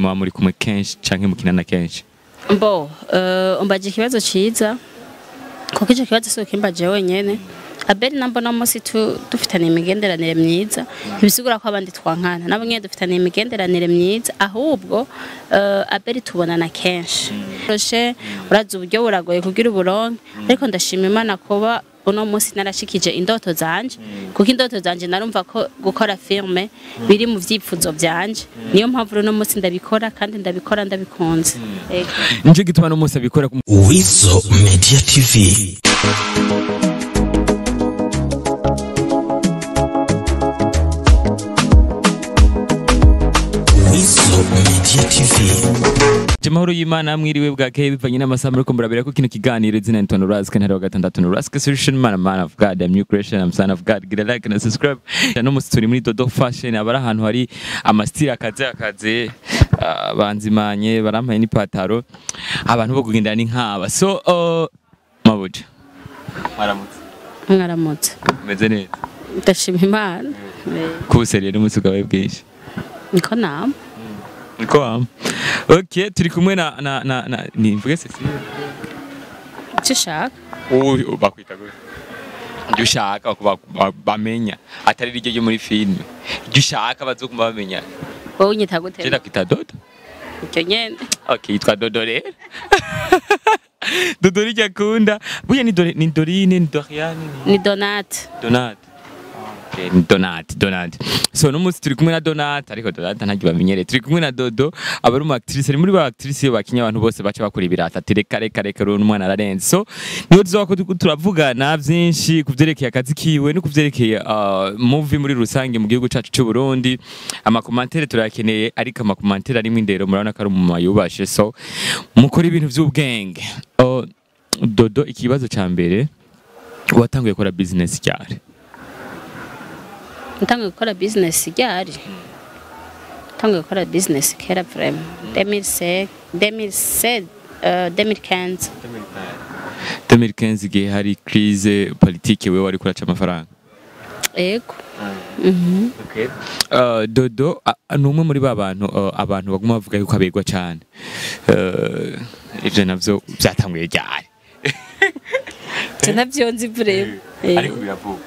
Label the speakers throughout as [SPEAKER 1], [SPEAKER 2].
[SPEAKER 1] muba muri kumwe kenshi canke mukinana kenshi?
[SPEAKER 2] Mbo umbaje ikibazo ciza kuko ico kibazo so kimbaje wenyene. Abel nambo no musi dufitane imigenderanire myiza bisigura ko abandi twankana nabo nyene dufitane imigenderanire myiza ahubwo Abel tubonana kenshi roshe uraza uburyo buragoye kugira uburonke ariko ndashima Imana kuba uno musi narashikije indoto zanje kuko indoto zanje narumva ko gukora filme biri mu vyipfuzo vyanje niyo mpamvu uno musi ndabikora kandi ndabikora ndabikunze.
[SPEAKER 1] Nje gituma no musi abikora
[SPEAKER 3] WIZZO Media TV. WIZZO Media TV.
[SPEAKER 1] Jamahoro y'Imana mwiriwe bwakeye bivanye n'amasaha muri kumburabira ko kino kiganiro izina Antoine Rask ntari wa gatandatu no Rask solution man of God, I'm new creation, I'm son of God. Gira like and subscribe. No musi turi muri Dodo fashion abara ahantu hari amastyle akaze banzimanye barampaye n'ipataro abantu bo kugendana n'inkaba. So mabuja
[SPEAKER 2] mwaramutse
[SPEAKER 1] meze neza
[SPEAKER 2] ndashima Imana
[SPEAKER 1] kuseriye n'umusi ugawe bwinshi
[SPEAKER 2] niko nama
[SPEAKER 1] niko am. Okay, turi kumwe na ni mvuge Cecilia
[SPEAKER 2] cishaka
[SPEAKER 1] bakwita gute ushaka bamenya atari ryo ryo muri film ushaka bazokuma bamenya
[SPEAKER 2] wowe unyita gute
[SPEAKER 1] cyenda kwita Dodo
[SPEAKER 2] icyo nyene.
[SPEAKER 1] Okay, yitwa Dodo rero Dodo rijya kunda buye ni Dorine ni Doriane
[SPEAKER 2] ni Donat.
[SPEAKER 1] Okay, Donat. So no musi turi kumwe na Donat ariko Donat ntagiye bamenyere turi kumwe na Dodo abari mu actrice muri ba actrice yo bakinya abantu bose baca bakora ibirata reka ro n'umwana ararenze. So niho tuzako turavugana byinshi kuvyerekeye akazi kiwe no kuvyerekeye movie muri rusange mu gihugu cacu cy'u Burundi. Amakomantere turakeneye ariko amakomantere ari mu indero murabona ko ari mu mayubashe. So mukora ibintu by'ubwenge. Dodo, ikibazo ca mbere watanguye gukora business cyane?
[SPEAKER 2] Ntanguye gukora business ryari? Ntanguye gukora business kera vraiment
[SPEAKER 1] 2015 igihe hari crise politique we wari kuraca amafaranga.
[SPEAKER 2] Ego.
[SPEAKER 1] Okay. Dodo numwe muri abantu baguma bavuga yuko abegwa cyane. Ivyo navyo byatanguye ryari?
[SPEAKER 2] Navyonzi vraiment.
[SPEAKER 1] Ariko biravuga.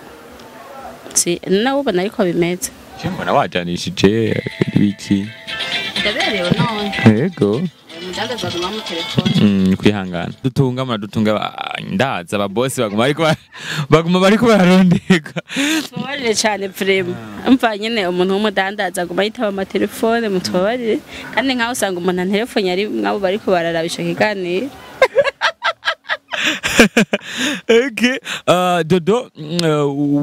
[SPEAKER 2] Si nawe ubona ariko bimeze.
[SPEAKER 1] Mbona wajanishije ibiki?
[SPEAKER 2] Ndaberewe none.
[SPEAKER 1] Yego.
[SPEAKER 2] Mudandaza mu telefone.
[SPEAKER 1] Kwihangana. Dutunga ndaza ababosi baguma bariko bararondeka.
[SPEAKER 2] Tubabarire cyane vraiment. Umva nyene umuntu w'umudandaza aguma yitaba ama telefone mutubabarire kandi nkaho usanga umuntu telefone ari mwabo bariko bararabisha kiganiro.
[SPEAKER 1] Okay, Dodo,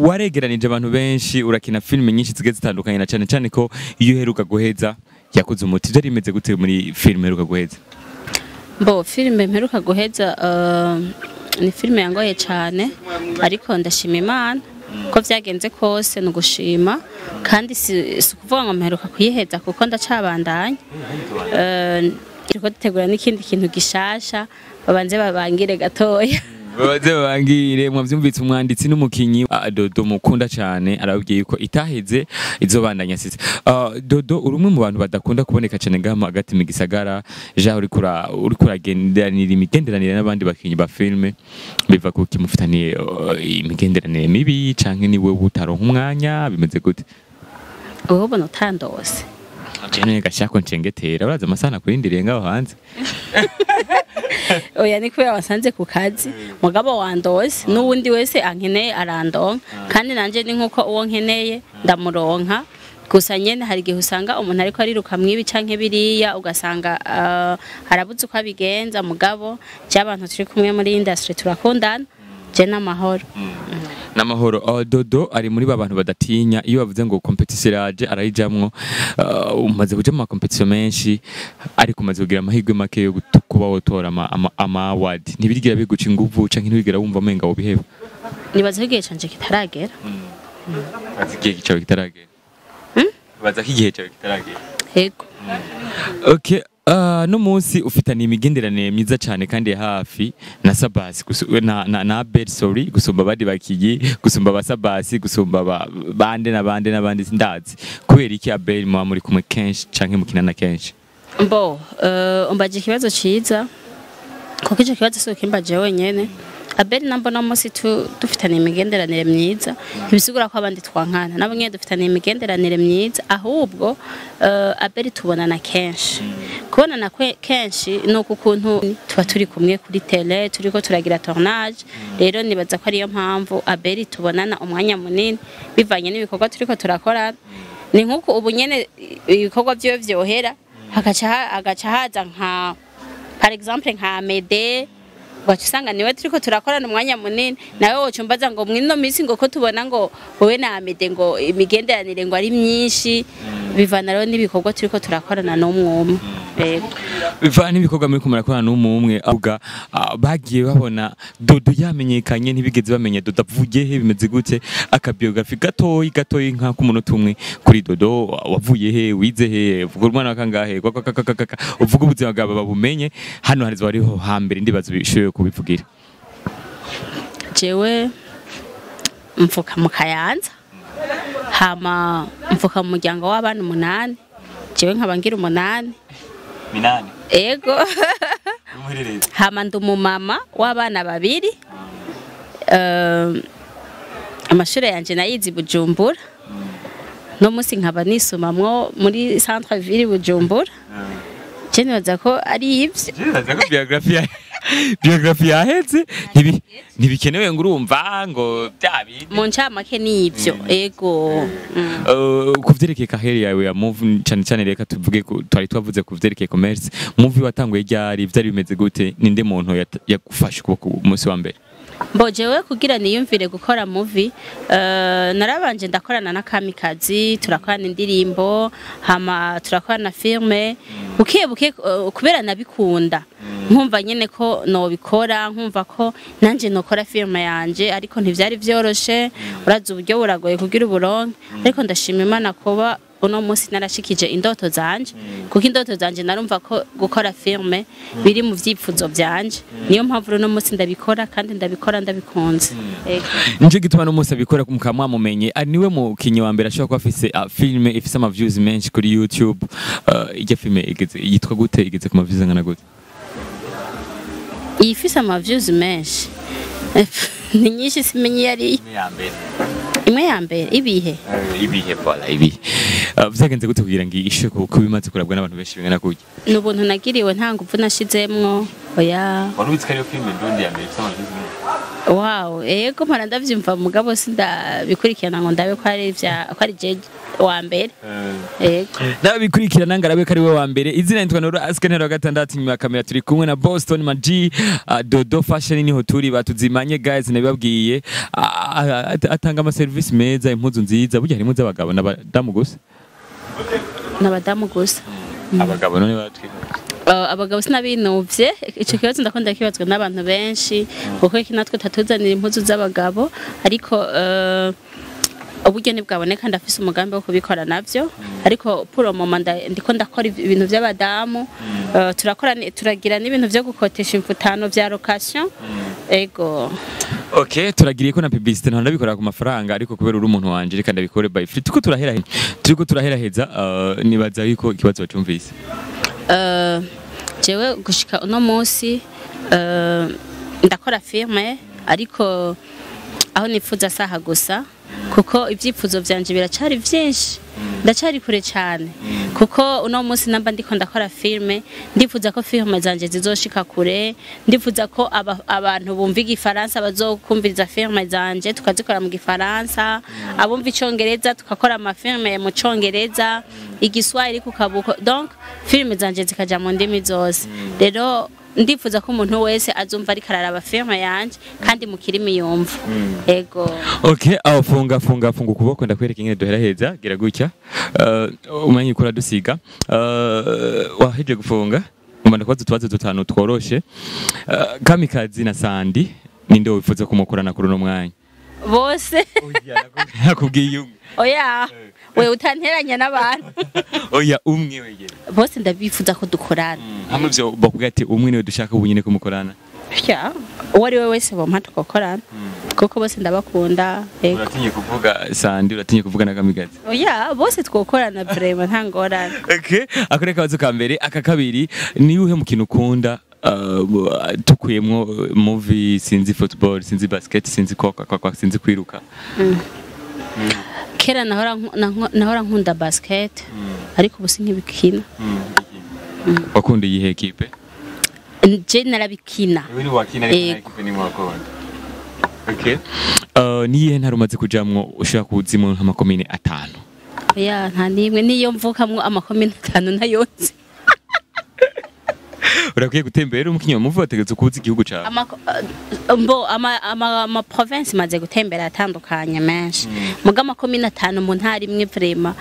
[SPEAKER 1] waregeranije abantu benshi urakina filime nyinshi zigeze zitandukanye na cyane ko iyo uheruka guheza yakuze umuti byari bimeze gute muri filime uheruka guheza?
[SPEAKER 2] Mbo filime mperuka guheza ni filime yangoye cyane ariko ndashima Imana ko byagenze kose no gushima kandi si kuvuga ngo mperuka kuyiheza kuko ndacabandanya turiko dutegura n'ikindi kintu gishasha babanze babangire gatoya.
[SPEAKER 1] Babanze babangire mwavyumvitse umwanditsi n'umukinyi Dodo mukunda cyane arabwiye ko itaheze izobandanya sisi. Dodo urumwe mu bantu badakunda kuboneka cyane ngama hagati mu gisagara ja uri kuragenderanira imigenderanire n'abandi bakinyi ba filme biva ko kimufitaniye imigenderanire mibi canke ni wewe utaronka umwanya bimeze gute?
[SPEAKER 2] Ubu bona utandose.
[SPEAKER 1] Jene gashako ncengetera uraza amasana kurindiriye ngaho hanze.
[SPEAKER 2] Oya ni kubera wasanze ku kazi mugabo wandose n'uwundi wese ankeneye arandonka kandi nanje ni nkuko uwo nkeneye ndamuronka gusa nyene hari gihe usanga umuntu ariko ariruka mwibi canke biriya ugasanga harabuze uko abigenza mugabo cy'abantu turi kumwe muri industry turakundana je n'amahoro.
[SPEAKER 1] Namahoro. Dodo ari muri babantu badatinya iyo bavuze ngo competition raje arayijamwo. Umaze kuja mu competition menshi ariko umaze kugira amahirwe make yo kuba wotora ama award ntibigira biguca inguvu canke ntibigira wumva amenga wo biheba.
[SPEAKER 2] Nibaza igihe canje kitaragera.
[SPEAKER 1] Bazigiye gicawe kitaragera. Baza kigihe cyawe kitaragera.
[SPEAKER 2] Yego.
[SPEAKER 1] Okay. No munsi ufitanye imigenderanire myiza cyane kandi hafi na Sabasi na Abel, sorry, gusumba abandi bakiyi, gusumba abasabasi, gusumba bande n'abandi sindazi kubera iki Abel muba muri kumwe kenshi canke mukinana kenshi?
[SPEAKER 2] mbo umbaje ikibazo ciza kuko ico kibazo so kimbaje wenyene Abel nambo no musi dufitanye imigenderanire myiza ibisigura ko abandi twankana nabo nyene dufitanye imigenderanire myiza ahubwo Abel tubonana kenshi kubonana kenshi no kukuntu tuba turi kumwe kuri tele turiko turagira tournage rero nibaza ko ariyo mpamvu Abel tubonana umwanya munini bivanye n'ibikorwa turiko turakora ni nkuko ubu nyene ibikorwa byo vyohera agaca haza nka par exemple nka Mede wacusanga niwe turiko turakorana umwanya munini nawe wocumbaza ngo mwino misi ngo ko tubona ngo wowe na Amede ngo imigenderanire ngo ari myinshi bivana rero n'ibikorwa turiko turakorana n'umwumwe
[SPEAKER 1] bivana n'ibikorwa muri kumurakorana n'umwumwe avuga bagiye babona Dodo yamenyekanye ntibigeze bamenye Dodo avuye he bimeze gute akabiografi gatoyi nka ku munota umwe kuri Dodo wavuye he wize he uvuga umwana wakangahe uvuga ubuzima bwawe babumenye hano harizo bariho hambere ndibazo bishoye kubivugira
[SPEAKER 2] jewe mfuka mu Kayanza hama mfuka mu muryango w'abana 8 jewe nkabangira 8
[SPEAKER 1] minani
[SPEAKER 2] ego hama ndumumama w'abana 2 amashure yanje nayizi Bujumbura no musi nkaba nisomamwo muri centre ville Bujumbura cyane baza ko ari ivyo
[SPEAKER 1] baza ko biography yaheze ntibikenewe ngo urumva ngo byabi
[SPEAKER 2] mu ncamake n'ivyo ego
[SPEAKER 1] kuvyerekeye carrière yawe ya move cyane reka tuvuge ko twari twavuze kuvyerekeye commerce move watanguye ryari vyari bimeze gute ninde muntu yagufasha ku munsi wa mbere
[SPEAKER 2] Mbojewe kugira niyumvire gukora movie narabanje ndakorana na Kamikazi turakorana indirimbo hama turakorana filme buke kubera nabikunda nkumva nyene ko no bikora nkumva ko nanje nokora filme yanje ariko ntivyari vyoroshe uraza uburyo buragoye kugira uburonke ariko ndashima Imana kuba uno munsi narashikije indoto zanje kuko indoto zanje narumva ko gukora filme biri mu vyipfuzo byanje niyo mpamvu uno munsi ndabikora kandi ndabikora ndabikunze
[SPEAKER 1] nje gituma no munsi abikora kumkamwa mumenye ari niwe mu kinyi wa mbere ashobora kuba afise filme ifise ama views menshi kuri YouTube ije filme igeze yitwa gute igeze ku ma views ngana gute
[SPEAKER 2] ifise ama views menshi ni nyinshi simenye yari imwe ya mbere ibihe
[SPEAKER 1] voila ibihe vyagenze gute kugira ngo ishe ko bimaze kurabwa n'abantu benshi bingana kujya
[SPEAKER 2] n'ubuntu nagiriwe nta ngufu nashizemwo oya
[SPEAKER 1] warubitse kariyo filme ndondi ya mbere sama
[SPEAKER 2] wow ego mpara ndavyumva mugabo sindabikurikirana ngo ndabe ko ari je wa mbere ego
[SPEAKER 1] ndabikurikirana ngarabe ko ari we wa mbere izina nitwa Noro Askenero wa gatandatu nyuma ya kamera turi kumwe na Boston Maji Dodo Fashion niho turi batuzimanye guys nabibabwiye atanga ama service meza impuzu nziza burya harimo z'abagabo n'abadamu gusa abagabo none batwi
[SPEAKER 2] abagabo sinabinovye ico kibazo ndakunda kibazwa n'abantu benshi kuko iki natwe tatuzanira impuzu z'abagabo ariko ubugeni bwaboneka ndafise umugambi wo kubikora navyo ariko pour moment ndiko ndakora ibintu by'abadamu turagira n'ibintu byo gukotesha imfutano vya location ego
[SPEAKER 1] okay turagiriye ko na publicité nta ndabikora ku mafaranga ariko kubera uri umuntu wanje reka ndabikore by free turiko turaheraheza nibaza yuko ikibazo bacumvise
[SPEAKER 2] jewe gushika uno munsi ndakora filme ariko aho nifuza saha gusa kuko ivyipfuzo vyanje biracari vyinshi ndacari kure cyane kuko uno munsi namba ndiko ndakora filme ndifuza ko filme zanje zizoshika kure ndifuza ko abantu bumva igifaransa bazokumviriza filme zanje tukazikora mu gifaransa abumva icongereza tukakora ama filme mu congereza igiswahili kukabuko donc filme zanje zikaja mu ndimi zose rero ndifuza ko umuntu wese azumva ari kararaba filme yanje kandi mu kirimi yumva ego
[SPEAKER 1] okay aho funga ukuboko ndakwereka ingene duheraheza gira gutya umenye ikora dusiga waheje gufunga umanda kwazo tubaze dutanu tworoshe Kamikazi na Sandi ninde wifuza kumukorana kuri no mwanya
[SPEAKER 2] bose
[SPEAKER 1] nakubwiye
[SPEAKER 2] oya we utanteranya n'abantu
[SPEAKER 1] oya umwe wegere
[SPEAKER 2] bose ndabifuza ko dukorana
[SPEAKER 1] hamwe byo bakubwira ati umwe niwe dushaka ubunyine kumukorana
[SPEAKER 2] ya uwari we wese bompa tukokorana kuko bose ndabakunda ego.
[SPEAKER 1] Uratinye kuvuga Sandi, uratinye kuvuga na Kamigazi.
[SPEAKER 2] Oya bose twokorana vraiment nta ngorane.
[SPEAKER 1] Okay, akore kabazo ka mbere, aka kabiri ni uhe mukino ukunda tukuyemwo movie, sinzi football, sinzi basket, sinzi koka, sinzi kwiruka.
[SPEAKER 2] Kera nahora nkunda basket ariko ubu sinkibikina.
[SPEAKER 1] Wakunda iyihe equipe?
[SPEAKER 2] Je narabikina.
[SPEAKER 1] Uri wakina ariko nta equipe ni mwakunda. Okay. Niyihe ntari umaze kujamwo ushaka kuzimu nk'amakomine 5?
[SPEAKER 2] Oya nta nimwe niyo mvukamwo amakomine 5 ntayonze.
[SPEAKER 1] Urakwiye gutembera umukinyo muvu wategetse kubuza igihugu cyawe.
[SPEAKER 2] Ama province maze gutembera atandukanye menshi. Muga amakomine 5 mu ntari imwe vraiment.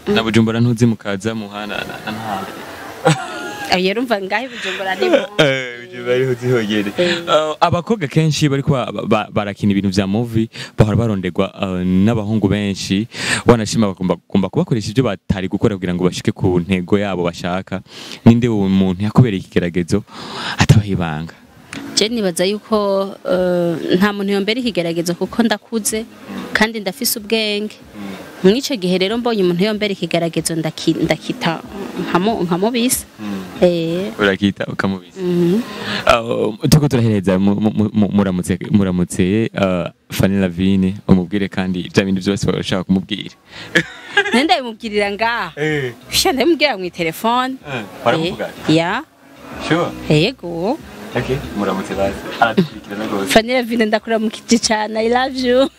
[SPEAKER 1] Na Bujumbura ntuzi mukaza muhana nta.
[SPEAKER 2] Yerumva ngahe Bujumbura ndimo.
[SPEAKER 1] Bujumbura ariho zihogere. Abakobwa kenshi bari kwa barakina ibintu vya movie bahora barondegwa n'abahungu benshi wanashima bagomba kubakoresha ibyo batari gukora kugira ngo bashike ku ntego yabo bashaka. Ninde uwo muntu yakubereye ikigeragezo atabahibanga?
[SPEAKER 2] Je nibaza yuko nta muntu yombera ikigeragezo kuko ndakuze kandi ndafise ubwenge. Mwice gihe rero mbonye umuntu yombera ikigeragezo ndakita nkamubisa.
[SPEAKER 1] Urakita ukamubisa. Tuko turahereza muramutse Fanny Lavine umubwire kandi bya bindi byose bashaka kumubwira.
[SPEAKER 2] Nenda yimubwirira ngaha. Shanda yimubwira mu telefone.
[SPEAKER 1] Baravuga.
[SPEAKER 2] Ya.
[SPEAKER 1] Sure.
[SPEAKER 2] Yego.
[SPEAKER 1] Okay, muramutse bazi. Aradukurikirana gose.
[SPEAKER 2] Fanny Lavine ndakuramukije cyane. I love you.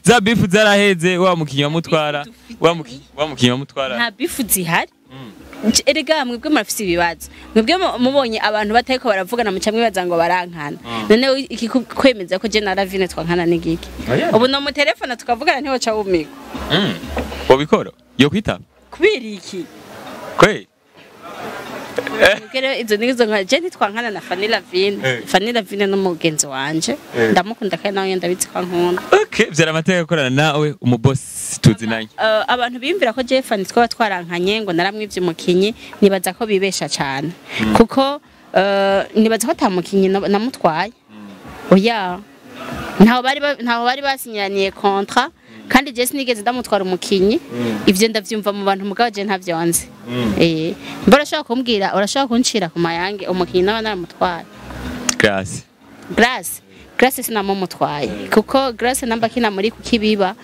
[SPEAKER 1] Za bifu zaraheze wa mukinyi wa mutwara. Wa mukinyi wa mutwara.
[SPEAKER 2] Nta bifu zihari. Erega mwebwe murafise ibibazo. Mwebwe mubonye abantu bateko baravugana mu camwe bazango barankana. None iki kwemeza ko je na Lavine twankana n'igiki. Ubu no mu telefone tukavugana ntiho ca umiko.
[SPEAKER 1] Wobikora? Yo kwitaba?
[SPEAKER 2] Kubira iki?
[SPEAKER 1] Kwe.
[SPEAKER 2] Kero izo nizo nka je ntitwankana na Fanny Lavine. Fanny Lavine no mugenzi wanje. Ndamukunda kandi nawe ndabizi ko nkunda.
[SPEAKER 1] Okay, vyara amateka gukorana nawe umuboss tuzinanye.
[SPEAKER 2] Abantu bimvira ko je Fanny twaba twarankanye ngo naramwivye umukinyi nibaza ko bibesha cyane. Kuko nibaza ko tamukinyi namutwaye. Oya. Ntaho bari basinyaniye contrat kandi je sinigeze ndamutwara umukinyi. Ivyo ndavyumva mu bantu mugabo je ntavyonze. Mbora ashaka kumbwira urashaka kuncira ku mayange umukinyi nawe naramutwaye. Grace sinamumutwaye kuko Grace namba kina muri kukibiba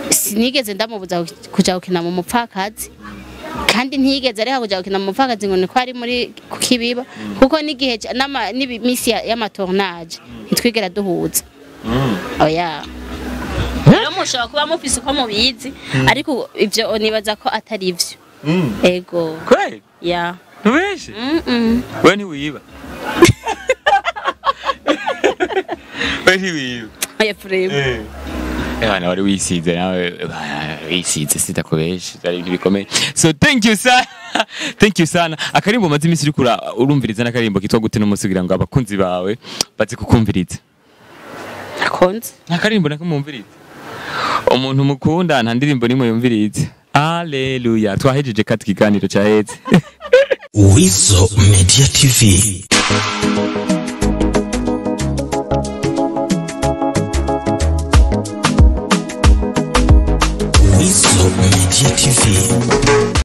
[SPEAKER 2] sinigeze ndamubuza kuja gukina mu mupfakazi kandi ntiyigeze areka kuja gukina mu mupfakazi ngo niko ari muri kukibiba kuko nigihe n'imisi y'amatournage ntitwigera duhuza. Oya rero mushobora kuba mufise uko mubizi ariko ivyo nibaza ko atari ivyo. Ego
[SPEAKER 1] kweli
[SPEAKER 2] ya
[SPEAKER 1] nubeshe we ntiwiba we ntiwiba
[SPEAKER 2] oya frame
[SPEAKER 1] Ebana wari wisize nawe wisize sitakubeshe ari bikomeye. So thank you sana akarimbo maze imisi urikura urumviriza n'akarimbo kitwa gute no musugira ngo abakunzi bawe bazi kukumviriza.
[SPEAKER 2] Akonze
[SPEAKER 1] akarimbo nakumumviriza umuntu mukunda nta ndirimbo nimwe yumviriza. Haleluya twahejeje kat kiganiro cyaheze.
[SPEAKER 3] WIZZO Media TV.